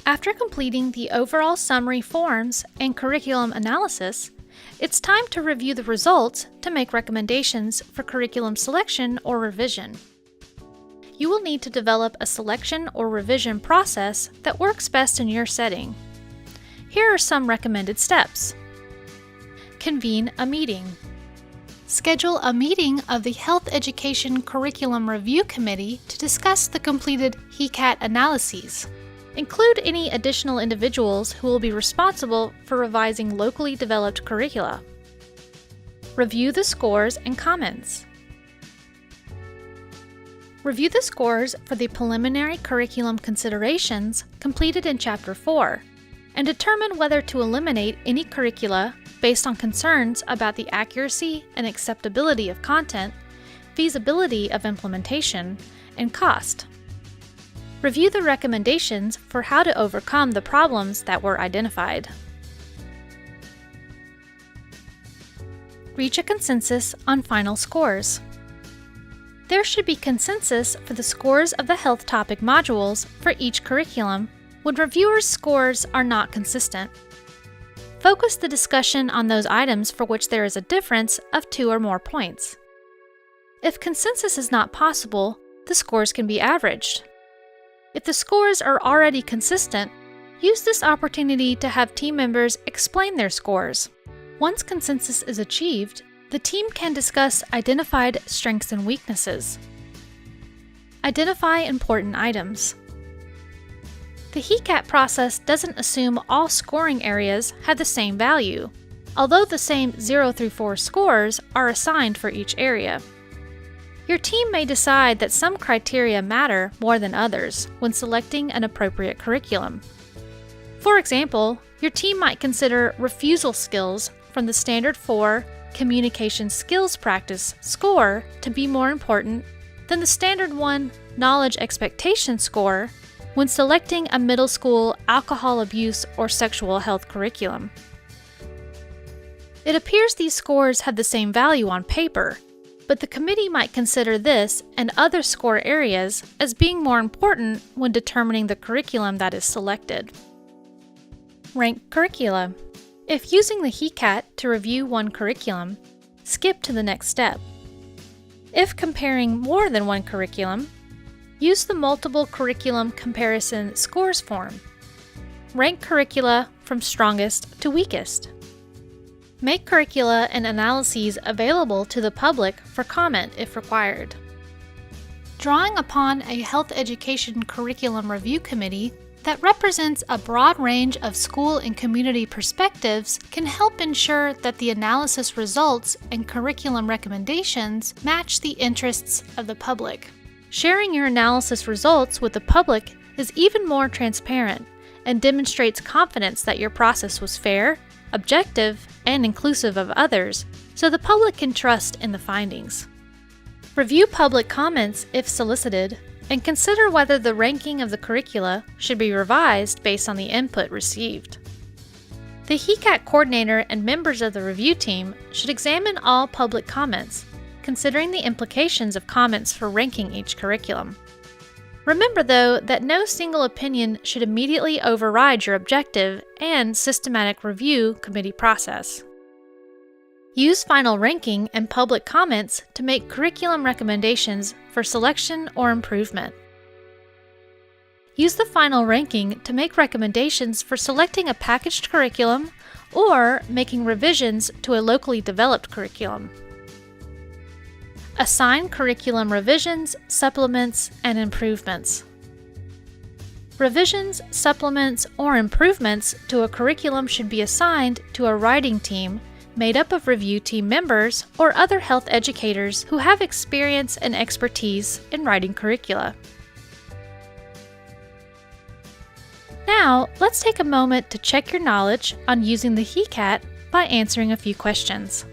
After completing the overall summary forms and curriculum analysis, it's time to review the results to make recommendations for curriculum selection or revision. You will need to develop a selection or revision process that works best in your setting. Here are some recommended steps. Convene a meeting. Schedule a meeting of the Health Education Curriculum Review Committee to discuss the completed HECAT analyses. Include any additional individuals who will be responsible for revising locally developed curricula. Review the scores and comments. Review the scores for the preliminary curriculum considerations completed in Chapter 4 and determine whether to eliminate any curricula based on concerns about the accuracy and acceptability of content, feasibility of implementation, and cost. Review the recommendations for how to overcome the problems that were identified. Reach a consensus on final scores. There should be consensus for the scores of the health topic modules for each curriculum when reviewers' scores are not consistent. Focus the discussion on those items for which there is a difference of 2 or more points. If consensus is not possible, the scores can be averaged. If the scores are already consistent, use this opportunity to have team members explain their scores. Once consensus is achieved, the team can discuss identified strengths and weaknesses. Identify important items. The HECAT process doesn't assume all scoring areas have the same value, although the same 0 through 4 scores are assigned for each area. Your team may decide that some criteria matter more than others when selecting an appropriate curriculum. For example, your team might consider refusal skills from the Standard 4 Communication Skills Practice score to be more important than the Standard 1 Knowledge Expectation score when selecting a middle school alcohol abuse or sexual health curriculum. It appears these scores have the same value on paper, but the committee might consider this and other score areas as being more important when determining the curriculum that is selected. Rank curricula. If using the HECAT to review one curriculum, skip to the next step. If comparing more than one curriculum, use the multiple curriculum comparison scores form. Rank curricula from strongest to weakest. Make curricula and analyses available to the public for comment if required. Drawing upon a health education curriculum review committee that represents a broad range of school and community perspectives can help ensure that the analysis results and curriculum recommendations match the interests of the public. Sharing your analysis results with the public is even more transparent and demonstrates confidence that your process was fair, objective, and inclusive of others, so the public can trust in the findings. Review public comments if solicited, and consider whether the ranking of the curricula should be revised based on the input received. The HECAT coordinator and members of the review team should examine all public comments, considering the implications of comments for ranking each curriculum. Remember, though, that no single opinion should immediately override your objective and systematic review committee process. Use final ranking and public comments to make curriculum recommendations for selection or improvement. Use the final ranking to make recommendations for selecting a packaged curriculum or making revisions to a locally developed curriculum. Assign curriculum revisions, supplements, and improvements. Revisions, supplements, or improvements to a curriculum should be assigned to a writing team made up of review team members or other health educators who have experience and expertise in writing curricula. Now, let's take a moment to check your knowledge on using the HECAT by answering a few questions.